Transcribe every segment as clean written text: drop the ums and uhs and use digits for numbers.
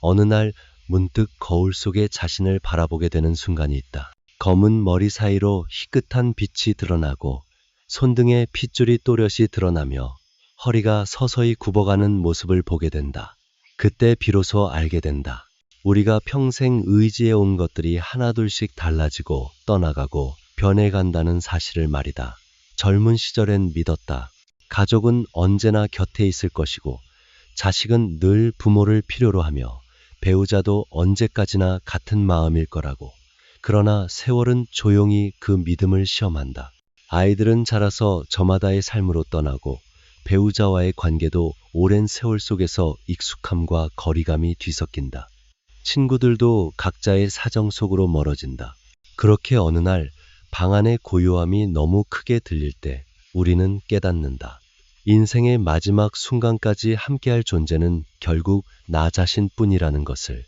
어느 날 문득 거울 속에 자신을 바라보게 되는 순간이 있다. 검은 머리 사이로 희끗한 빛이 드러나고 손등에 핏줄이 또렷이 드러나며 허리가 서서히 굽어가는 모습을 보게 된다. 그때 비로소 알게 된다. 우리가 평생 의지해온 것들이 하나둘씩 달라지고 떠나가고 변해간다는 사실을 말이다. 젊은 시절엔 믿었다. 가족은 언제나 곁에 있을 것이고 자식은 늘 부모를 필요로 하며 배우자도 언제까지나 같은 마음일 거라고. 그러나 세월은 조용히 그 믿음을 시험한다. 아이들은 자라서 저마다의 삶으로 떠나고 배우자와의 관계도 오랜 세월 속에서 익숙함과 거리감이 뒤섞인다. 친구들도 각자의 사정 속으로 멀어진다. 그렇게 어느 날 방 안의 고요함이 너무 크게 들릴 때 우리는 깨닫는다. 인생의 마지막 순간까지 함께할 존재는 결국 나 자신뿐이라는 것을.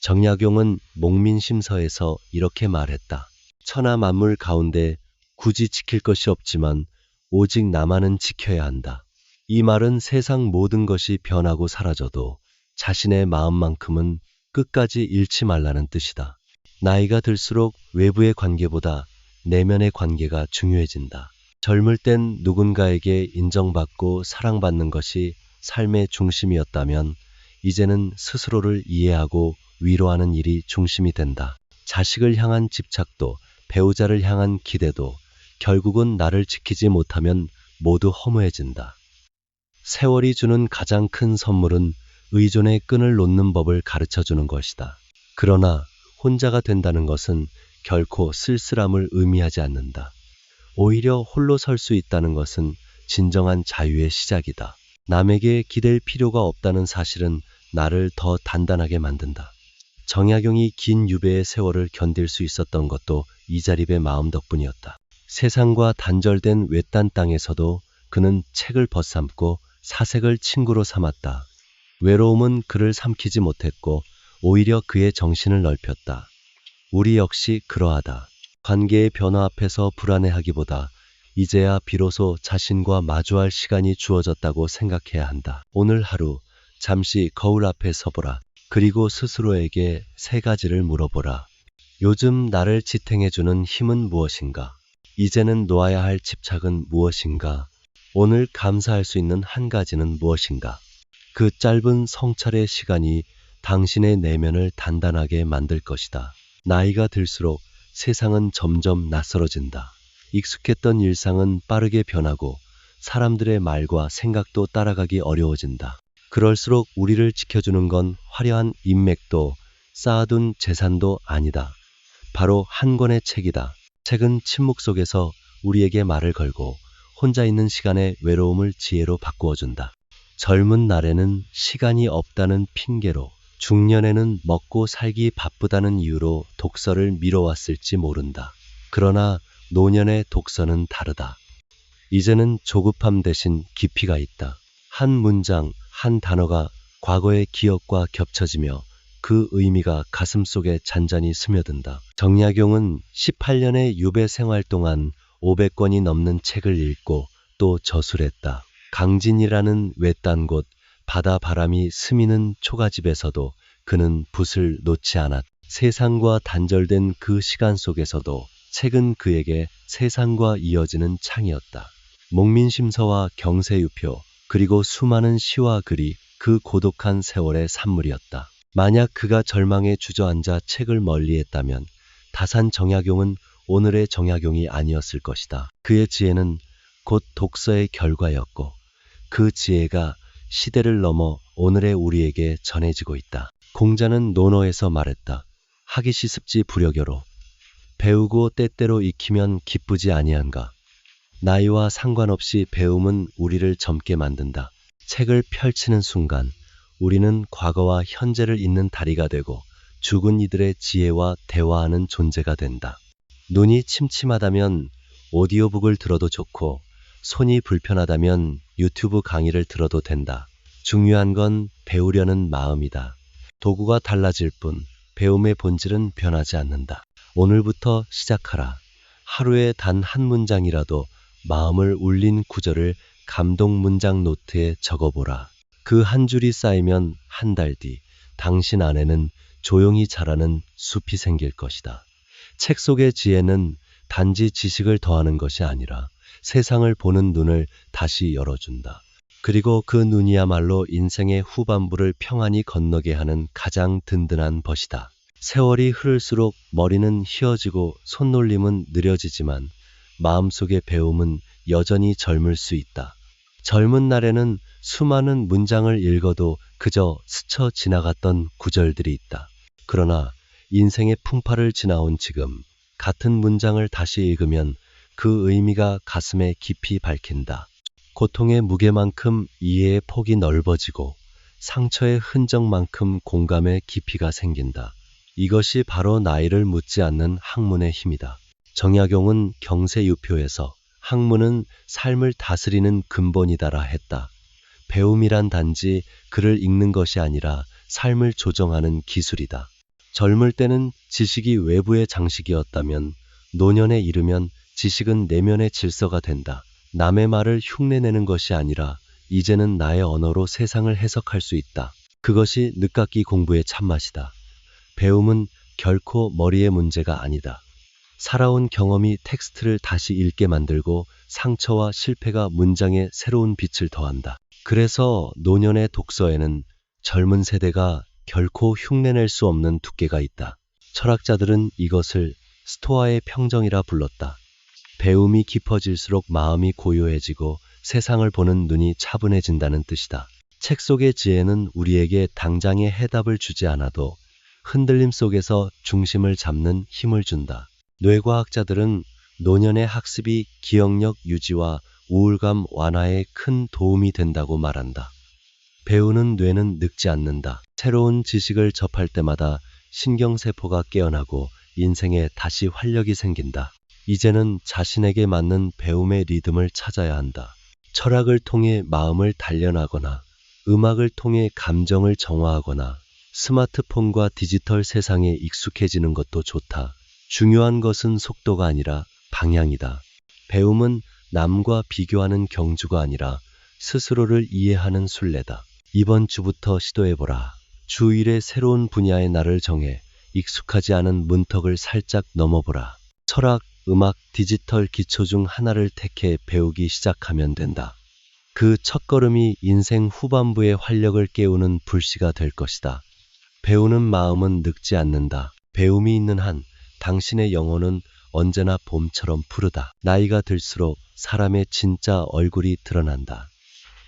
정약용은 목민심서에서 이렇게 말했다. 천하 만물 가운데 굳이 지킬 것이 없지만 오직 나만은 지켜야 한다. 이 말은 세상 모든 것이 변하고 사라져도 자신의 마음만큼은 끝까지 잃지 말라는 뜻이다. 나이가 들수록 외부의 관계보다 내면의 관계가 중요해진다. 젊을 땐 누군가에게 인정받고 사랑받는 것이 삶의 중심이었다면 이제는 스스로를 이해하고 위로하는 일이 중심이 된다. 자식을 향한 집착도 배우자를 향한 기대도 결국은 나를 지키지 못하면 모두 허무해진다. 세월이 주는 가장 큰 선물은 의존의 끈을 놓는 법을 가르쳐주는 것이다. 그러나 혼자가 된다는 것은 결코 쓸쓸함을 의미하지 않는다. 오히려 홀로 설 수 있다는 것은 진정한 자유의 시작이다. 남에게 기댈 필요가 없다는 사실은 나를 더 단단하게 만든다. 정약용이 긴 유배의 세월을 견딜 수 있었던 것도 이자립의 마음 덕분이었다. 세상과 단절된 외딴 땅에서도 그는 책을 벗삼고 사색을 친구로 삼았다. 외로움은 그를 삼키지 못했고 오히려 그의 정신을 넓혔다. 우리 역시 그러하다. 관계의 변화 앞에서 불안해하기보다 이제야 비로소 자신과 마주할 시간이 주어졌다고 생각해야 한다. 오늘 하루 잠시 거울 앞에 서보라. 그리고 스스로에게 세 가지를 물어보라. 요즘 나를 지탱해주는 힘은 무엇인가? 이제는 놓아야 할 집착은 무엇인가? 오늘 감사할 수 있는 한 가지는 무엇인가? 그 짧은 성찰의 시간이 당신의 내면을 단단하게 만들 것이다. 나이가 들수록 세상은 점점 낯설어진다. 익숙했던 일상은 빠르게 변하고 사람들의 말과 생각도 따라가기 어려워진다. 그럴수록 우리를 지켜주는 건 화려한 인맥도 쌓아둔 재산도 아니다. 바로 한 권의 책이다. 책은 침묵 속에서 우리에게 말을 걸고 혼자 있는 시간의 외로움을 지혜로 바꾸어준다. 젊은 날에는 시간이 없다는 핑계로, 중년에는 먹고 살기 바쁘다는 이유로 독서를 미뤄왔을지 모른다. 그러나 노년의 독서는 다르다. 이제는 조급함 대신 깊이가 있다. 한 문장, 한 단어가 과거의 기억과 겹쳐지며 그 의미가 가슴속에 잔잔히 스며든다. 정약용은 18년의 유배 생활 동안 500권이 넘는 책을 읽고 또 저술했다. 강진이라는 외딴 곳, 바다 바람이 스미는 초가집에서도 그는 붓을 놓지 않았다. 세상과 단절된 그 시간 속에서도 책은 그에게 세상과 이어지는 창이었다. 목민심서와 경세유표, 그리고 수많은 시와 글이 그 고독한 세월의 산물이었다. 만약 그가 절망에 주저앉아 책을 멀리했다면 다산 정약용은 오늘의 정약용이 아니었을 것이다. 그의 지혜는 곧 독서의 결과였고 그 지혜가 시대를 넘어 오늘의 우리에게 전해지고 있다. 공자는 논어에서 말했다. 하기 시습지 부려겨로. 배우고 때때로 익히면 기쁘지 아니한가. 나이와 상관없이 배움은 우리를 젊게 만든다. 책을 펼치는 순간 우리는 과거와 현재를 잇는 다리가 되고 죽은 이들의 지혜와 대화하는 존재가 된다. 눈이 침침하다면 오디오북을 들어도 좋고 손이 불편하다면 유튜브 강의를 들어도 된다. 중요한 건 배우려는 마음이다. 도구가 달라질 뿐 배움의 본질은 변하지 않는다. 오늘부터 시작하라. 하루에 단 한 문장이라도 마음을 울린 구절을 감동 문장 노트에 적어보라. 그 한 줄이 쌓이면 한 달 뒤 당신 안에는 조용히 자라는 숲이 생길 것이다. 책 속의 지혜는 단지 지식을 더하는 것이 아니라 세상을 보는 눈을 다시 열어준다. 그리고 그 눈이야말로 인생의 후반부를 평안히 건너게 하는 가장 든든한 벗이다. 세월이 흐를수록 머리는 희어지고 손놀림은 느려지지만 마음속의 배움은 여전히 젊을 수 있다. 젊은 날에는 수많은 문장을 읽어도 그저 스쳐 지나갔던 구절들이 있다. 그러나 인생의 풍파를 지나온 지금 같은 문장을 다시 읽으면 그 의미가 가슴에 깊이 박힌다. 고통의 무게만큼 이해의 폭이 넓어지고 상처의 흔적만큼 공감의 깊이가 생긴다. 이것이 바로 나이를 묻지 않는 학문의 힘이다. 정약용은 경세유표에서 학문은 삶을 다스리는 근본이다라 했다. 배움이란 단지 글을 읽는 것이 아니라 삶을 조정하는 기술이다. 젊을 때는 지식이 외부의 장식이었다면 노년에 이르면 지식은 내면의 질서가 된다. 남의 말을 흉내내는 것이 아니라 이제는 나의 언어로 세상을 해석할 수 있다. 그것이 늦깎이 공부의 참맛이다. 배움은 결코 머리의 문제가 아니다. 살아온 경험이 텍스트를 다시 읽게 만들고 상처와 실패가 문장에 새로운 빛을 더한다. 그래서 노년의 독서에는 젊은 세대가 결코 흉내낼 수 없는 두께가 있다. 철학자들은 이것을 스토아의 평정이라 불렀다. 배움이 깊어질수록 마음이 고요해지고 세상을 보는 눈이 차분해진다는 뜻이다. 책 속의 지혜는 우리에게 당장의 해답을 주지 않아도 흔들림 속에서 중심을 잡는 힘을 준다. 뇌과학자들은 노년의 학습이 기억력 유지와 우울감 완화에 큰 도움이 된다고 말한다. 배우는 뇌는 늙지 않는다. 새로운 지식을 접할 때마다 신경세포가 깨어나고 인생에 다시 활력이 생긴다. 이제는 자신에게 맞는 배움의 리듬을 찾아야 한다. 철학을 통해 마음을 단련하거나 음악을 통해 감정을 정화하거나 스마트폰과 디지털 세상에 익숙해지는 것도 좋다. 중요한 것은 속도가 아니라 방향이다. 배움은 남과 비교하는 경주가 아니라 스스로를 이해하는 순례다. 이번 주부터 시도해보라. 주 1회 새로운 분야의 나를 정해 익숙하지 않은 문턱을 살짝 넘어보라. 철학, 음악, 디지털 기초 중 하나를 택해 배우기 시작하면 된다. 그 첫걸음이 인생 후반부의 활력을 깨우는 불씨가 될 것이다. 배우는 마음은 늙지 않는다. 배움이 있는 한 당신의 영혼은 언제나 봄처럼 푸르다. 나이가 들수록 사람의 진짜 얼굴이 드러난다.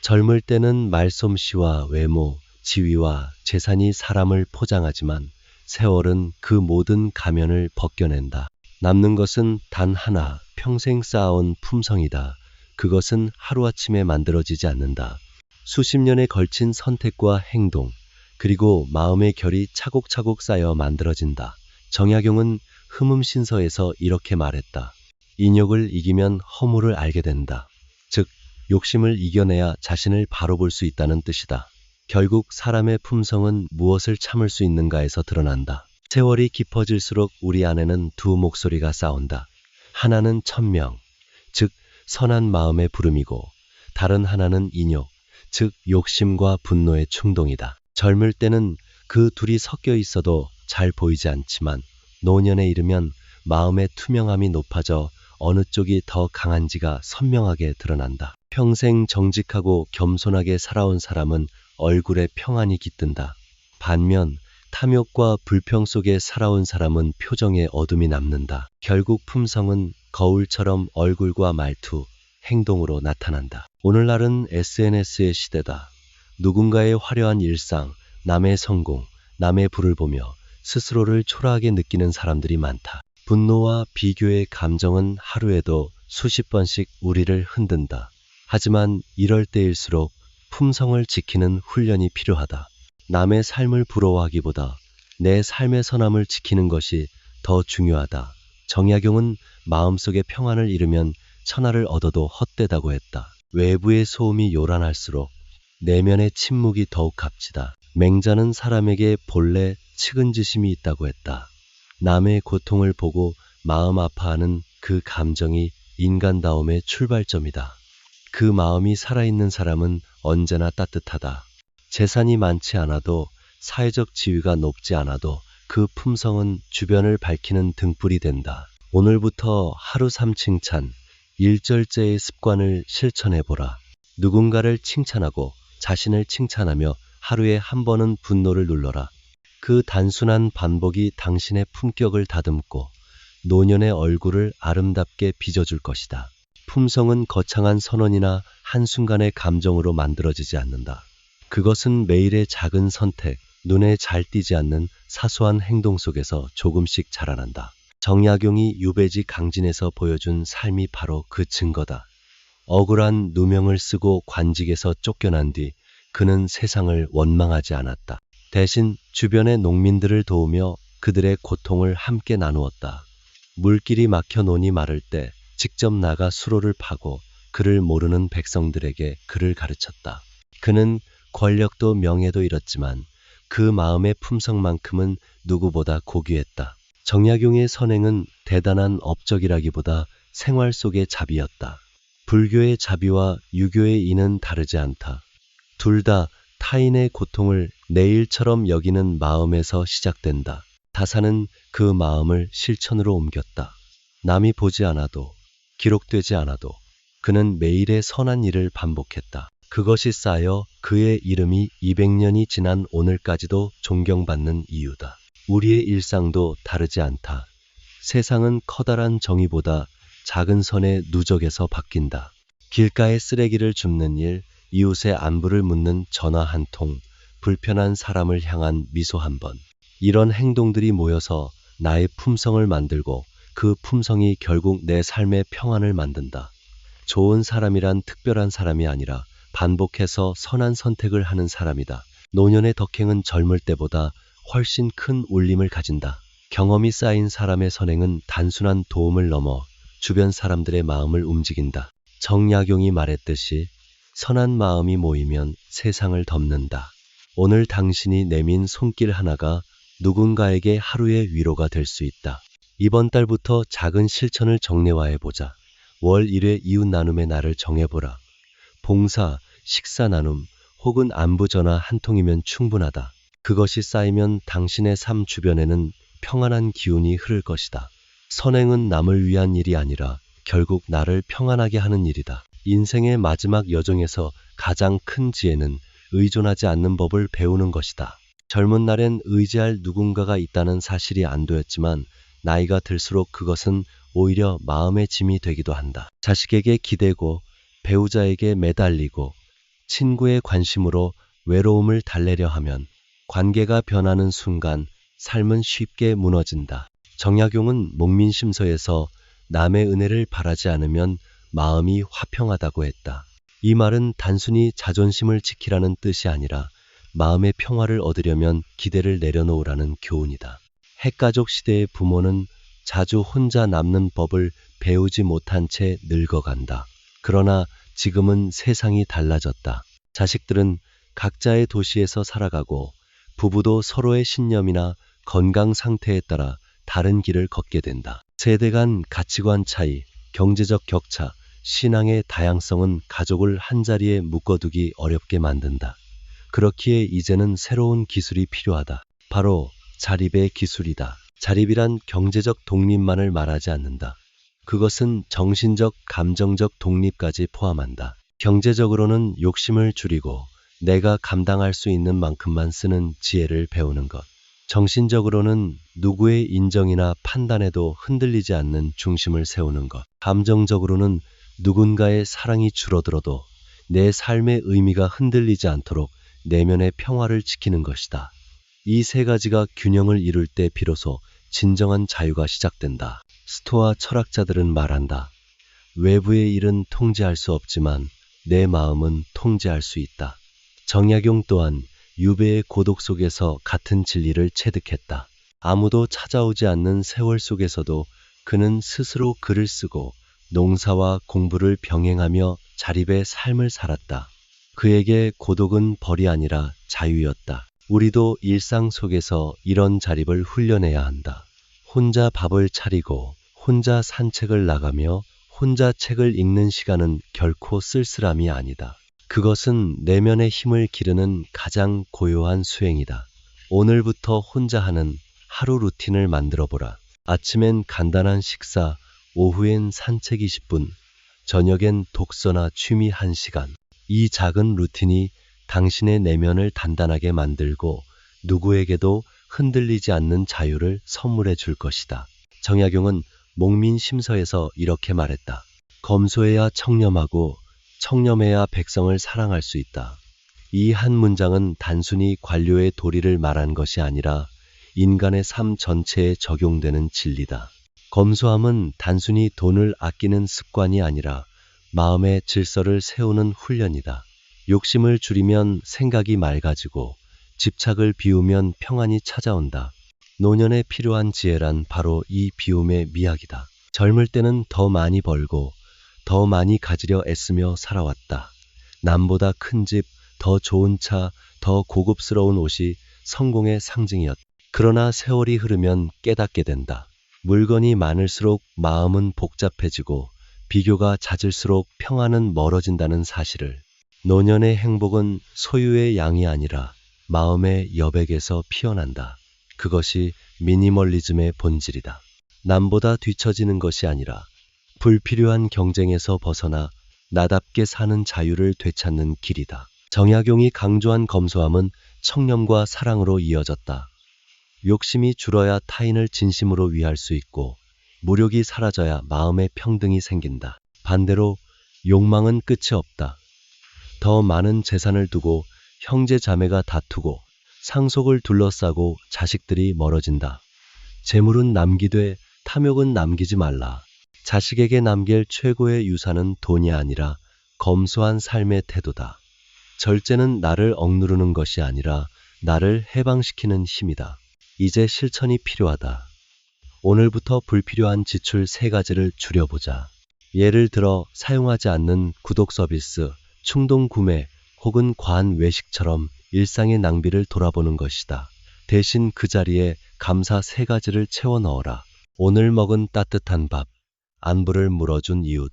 젊을 때는 말솜씨와 외모, 지위와 재산이 사람을 포장하지만 세월은 그 모든 가면을 벗겨낸다. 남는 것은 단 하나, 평생 쌓아온 품성이다. 그것은 하루아침에 만들어지지 않는다. 수십 년에 걸친 선택과 행동, 그리고 마음의 결이 차곡차곡 쌓여 만들어진다. 정약용은 흠음신서에서 이렇게 말했다. 인욕을 이기면 허물을 알게 된다. 즉, 욕심을 이겨내야 자신을 바로 볼 수 있다는 뜻이다. 결국 사람의 품성은 무엇을 참을 수 있는가에서 드러난다. 세월이 깊어질수록 우리 안에는 두 목소리가 싸운다. 하나는 천명, 즉 선한 마음의 부름이고 다른 하나는 인욕, 즉 욕심과 분노의 충동이다. 젊을 때는 그 둘이 섞여 있어도 잘 보이지 않지만 노년에 이르면 마음의 투명함이 높아져 어느 쪽이 더 강한지가 선명하게 드러난다. 평생 정직하고 겸손하게 살아온 사람은 얼굴에 평안이 깃든다. 반면 탐욕과 불평 속에 살아온 사람은 표정에 어둠이 남는다. 결국 품성은 거울처럼 얼굴과 말투, 행동으로 나타난다. 오늘날은 SNS의 시대다. 누군가의 화려한 일상, 남의 성공, 남의 부를 보며 스스로를 초라하게 느끼는 사람들이 많다. 분노와 비교의 감정은 하루에도 수십 번씩 우리를 흔든다. 하지만 이럴 때일수록 품성을 지키는 훈련이 필요하다. 남의 삶을 부러워하기보다 내 삶의 선함을 지키는 것이 더 중요하다. 정약용은 마음속의 평안을 잃으면 천하를 얻어도 헛되다고 했다. 외부의 소음이 요란할수록 내면의 침묵이 더욱 값지다. 맹자는 사람에게 본래 측은지심이 있다고 했다. 남의 고통을 보고 마음 아파하는 그 감정이 인간다움의 출발점이다. 그 마음이 살아있는 사람은 언제나 따뜻하다. 재산이 많지 않아도 사회적 지위가 높지 않아도 그 품성은 주변을 밝히는 등불이 된다. 오늘부터 하루 3칭찬, 일절제의 습관을 실천해보라. 누군가를 칭찬하고 자신을 칭찬하며 하루에 한 번은 분노를 눌러라. 그 단순한 반복이 당신의 품격을 다듬고 노년의 얼굴을 아름답게 빚어줄 것이다. 품성은 거창한 선언이나 한순간의 감정으로 만들어지지 않는다. 그것은 매일의 작은 선택, 눈에 잘 띄지 않는 사소한 행동 속에서 조금씩 자라난다. 정약용이 유배지 강진에서 보여준 삶이 바로 그 증거다. 억울한 누명을 쓰고 관직에서 쫓겨난 뒤 그는 세상을 원망하지 않았다. 대신 주변의 농민들을 도우며 그들의 고통을 함께 나누었다. 물길이 막혀 논이 마를 때 직접 나가 수로를 파고 그를 모르는 백성들에게 그를 가르쳤다. 그는 권력도 명예도 잃었지만 그 마음의 품성만큼은 누구보다 고귀했다. 정약용의 선행은 대단한 업적이라기보다 생활 속의 자비였다. 불교의 자비와 유교의 인은 다르지 않다. 둘 다 타인의 고통을 내 일처럼 여기는 마음에서 시작된다. 다사는 그 마음을 실천으로 옮겼다. 남이 보지 않아도, 기록되지 않아도 그는 매일의 선한 일을 반복했다. 그것이 쌓여 그의 이름이 200년이 지난 오늘까지도 존경받는 이유다. 우리의 일상도 다르지 않다. 세상은 커다란 정의보다 작은 선의 누적에서 바뀐다. 길가에 쓰레기를 줍는 일, 이웃의 안부를 묻는 전화 한 통, 불편한 사람을 향한 미소 한 번. 이런 행동들이 모여서 나의 품성을 만들고 그 품성이 결국 내 삶의 평안을 만든다. 좋은 사람이란 특별한 사람이 아니라 반복해서 선한 선택을 하는 사람이다. 노년의 덕행은 젊을 때보다 훨씬 큰 울림을 가진다. 경험이 쌓인 사람의 선행은 단순한 도움을 넘어 주변 사람들의 마음을 움직인다. 정약용이 말했듯이 선한 마음이 모이면 세상을 덮는다. 오늘 당신이 내민 손길 하나가 누군가에게 하루의 위로가 될 수 있다. 이번 달부터 작은 실천을 정례화해보자. 월 1회 이웃 나눔의 날을 정해보라. 봉사, 식사 나눔 혹은 안부 전화 한 통이면 충분하다. 그것이 쌓이면 당신의 삶 주변에는 평안한 기운이 흐를 것이다. 선행은 남을 위한 일이 아니라 결국 나를 평안하게 하는 일이다. 인생의 마지막 여정에서 가장 큰 지혜는 의존하지 않는 법을 배우는 것이다. 젊은 날엔 의지할 누군가가 있다는 사실이 안도였지만 나이가 들수록 그것은 오히려 마음의 짐이 되기도 한다. 자식에게 기대고 배우자에게 매달리고 친구의 관심으로 외로움을 달래려 하면 관계가 변하는 순간 삶은 쉽게 무너진다. 정약용은 목민심서에서 남의 은혜를 바라지 않으면 마음이 화평하다고 했다. 이 말은 단순히 자존심을 지키라는 뜻이 아니라 마음의 평화를 얻으려면 기대를 내려놓으라는 교훈이다. 핵가족 시대의 부모는 자주 혼자 남는 법을 배우지 못한 채 늙어간다. 그러나 지금은 세상이 달라졌다. 자식들은 각자의 도시에서 살아가고 부부도 서로의 신념이나 건강 상태에 따라 다른 길을 걷게 된다. 세대 간 가치관 차이, 경제적 격차, 신앙의 다양성은 가족을 한자리에 묶어두기 어렵게 만든다. 그렇기에 이제는 새로운 기술이 필요하다. 바로 자립의 기술이다. 자립이란 경제적 독립만을 말하지 않는다. 그것은 정신적, 감정적 독립까지 포함한다. 경제적으로는 욕심을 줄이고 내가 감당할 수 있는 만큼만 쓰는 지혜를 배우는 것. 정신적으로는 누구의 인정이나 판단에도 흔들리지 않는 중심을 세우는 것. 감정적으로는 누군가의 사랑이 줄어들어도 내 삶의 의미가 흔들리지 않도록 내면의 평화를 지키는 것이다. 이 세 가지가 균형을 이룰 때 비로소 진정한 자유가 시작된다. 스토아 철학자들은 말한다. 외부의 일은 통제할 수 없지만 내 마음은 통제할 수 있다. 정약용 또한 유배의 고독 속에서 같은 진리를 체득했다. 아무도 찾아오지 않는 세월 속에서도 그는 스스로 글을 쓰고 농사와 공부를 병행하며 자립의 삶을 살았다. 그에게 고독은 벌이 아니라 자유였다. 우리도 일상 속에서 이런 자립을 훈련해야 한다. 혼자 밥을 차리고 혼자 산책을 나가며 혼자 책을 읽는 시간은 결코 쓸쓸함이 아니다. 그것은 내면의 힘을 기르는 가장 고요한 수행이다. 오늘부터 혼자 하는 하루 루틴을 만들어 보라. 아침엔 간단한 식사, 오후엔 산책 20분, 저녁엔 독서나 취미 1시간. 이 작은 루틴이 당신의 내면을 단단하게 만들고 누구에게도 흔들리지 않는 자유를 선물해 줄 것이다. 정약용은 목민심서에서 이렇게 말했다. 검소해야 청렴하고 청렴해야 백성을 사랑할 수 있다. 이 한 문장은 단순히 관료의 도리를 말한 것이 아니라 인간의 삶 전체에 적용되는 진리다. 검소함은 단순히 돈을 아끼는 습관이 아니라 마음의 질서를 세우는 훈련이다. 욕심을 줄이면 생각이 맑아지고 집착을 비우면 평안이 찾아온다. 노년에 필요한 지혜란 바로 이 비움의 미학이다. 젊을 때는 더 많이 벌고 더 많이 가지려 애쓰며 살아왔다. 남보다 큰 집, 더 좋은 차, 더 고급스러운 옷이 성공의 상징이었다. 그러나 세월이 흐르면 깨닫게 된다. 물건이 많을수록 마음은 복잡해지고 비교가 잦을수록 평안은 멀어진다는 사실을. 노년의 행복은 소유의 양이 아니라 마음의 여백에서 피어난다. 그것이 미니멀리즘의 본질이다. 남보다 뒤처지는 것이 아니라 불필요한 경쟁에서 벗어나 나답게 사는 자유를 되찾는 길이다. 정약용이 강조한 검소함은 청렴과 사랑으로 이어졌다. 욕심이 줄어야 타인을 진심으로 위할 수 있고 무력이 사라져야 마음의 평등이 생긴다. 반대로 욕망은 끝이 없다. 더 많은 재산을 두고 형제 자매가 다투고 상속을 둘러싸고 자식들이 멀어진다. 재물은 남기되 탐욕은 남기지 말라. 자식에게 남길 최고의 유산은 돈이 아니라 검소한 삶의 태도다. 절제는 나를 억누르는 것이 아니라 나를 해방시키는 힘이다. 이제 실천이 필요하다. 오늘부터 불필요한 지출 3가지를 줄여보자. 예를 들어 사용하지 않는 구독 서비스, 충동 구매 혹은 과한 외식처럼 일상의 낭비를 돌아보는 것이다. 대신 그 자리에 감사 3가지를 채워 넣어라. 오늘 먹은 따뜻한 밥, 안부를 물어준 이웃,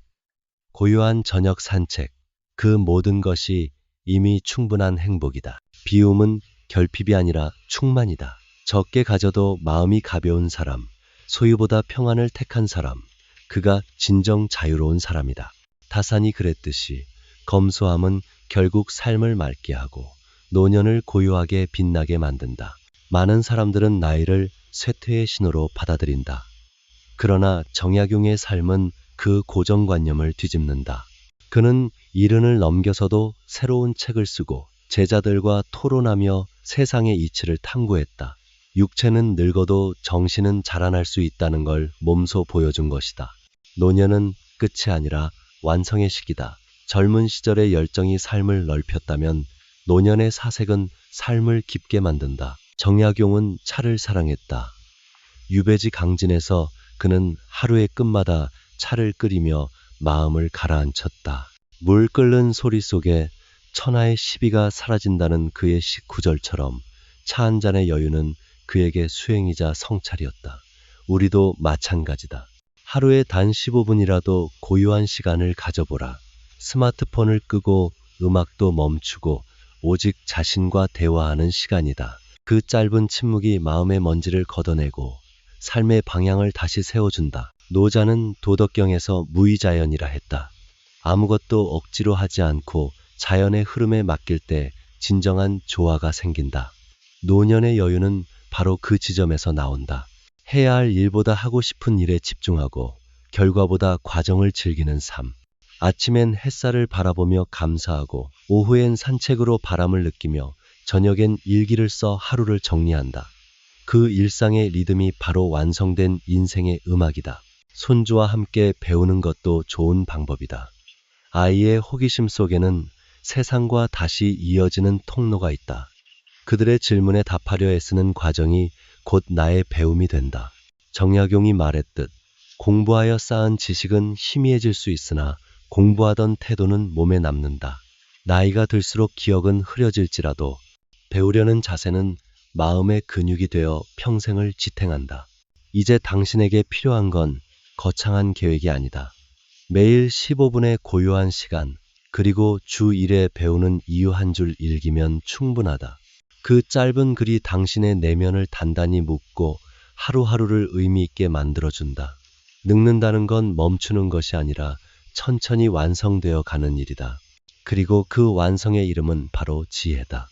고요한 저녁 산책. 그 모든 것이 이미 충분한 행복이다. 비움은 결핍이 아니라 충만이다. 적게 가져도 마음이 가벼운 사람, 소유보다 평안을 택한 사람, 그가 진정 자유로운 사람이다. 타산이 그랬듯이 검소함은 결국 삶을 맑게 하고 노년을 고요하게 빛나게 만든다. 많은 사람들은 나이를 쇠퇴의 신호로 받아들인다. 그러나 정약용의 삶은 그 고정관념을 뒤집는다. 그는 이른을 넘겨서도 새로운 책을 쓰고 제자들과 토론하며 세상의 이치를 탐구했다. 육체는 늙어도 정신은 자라날 수 있다는 걸 몸소 보여준 것이다. 노년은 끝이 아니라 완성의 시기다. 젊은 시절의 열정이 삶을 넓혔다면 노년의 사색은 삶을 깊게 만든다. 정약용은 차를 사랑했다. 유배지 강진에서 그는 하루의 끝마다 차를 끓이며 마음을 가라앉혔다. 물 끓는 소리 속에 천하의 시비가 사라진다는 그의 구절처럼 차 한 잔의 여유는 그에게 수행이자 성찰이었다. 우리도 마찬가지다. 하루에 단 15분이라도 고요한 시간을 가져보라. 스마트폰을 끄고 음악도 멈추고 오직 자신과 대화하는 시간이다. 그 짧은 침묵이 마음의 먼지를 걷어내고 삶의 방향을 다시 세워준다. 노자는 도덕경에서 무의자연이라 했다. 아무것도 억지로 하지 않고 자연의 흐름에 맡길 때 진정한 조화가 생긴다. 노년의 여유는 바로 그 지점에서 나온다. 해야 할 일보다 하고 싶은 일에 집중하고 결과보다 과정을 즐기는 삶. 아침엔 햇살을 바라보며 감사하고 오후엔 산책으로 바람을 느끼며 저녁엔 일기를 써 하루를 정리한다. 그 일상의 리듬이 바로 완성된 인생의 음악이다. 손주와 함께 배우는 것도 좋은 방법이다. 아이의 호기심 속에는 세상과 다시 이어지는 통로가 있다. 그들의 질문에 답하려 애쓰는 과정이 곧 나의 배움이 된다. 정약용이 말했듯 공부하여 쌓은 지식은 희미해질 수 있으나 공부하던 태도는 몸에 남는다. 나이가 들수록 기억은 흐려질지라도 배우려는 자세는 마음의 근육이 되어 평생을 지탱한다. 이제 당신에게 필요한 건 거창한 계획이 아니다. 매일 15분의 고요한 시간, 그리고 주 1회 배우는 이유 한 줄 일기면 충분하다. 그 짧은 글이 당신의 내면을 단단히 묶고 하루하루를 의미 있게 만들어준다. 늙는다는 건 멈추는 것이 아니라 천천히 완성되어 가는 일이다. 그리고 그 완성의 이름은 바로 지혜다.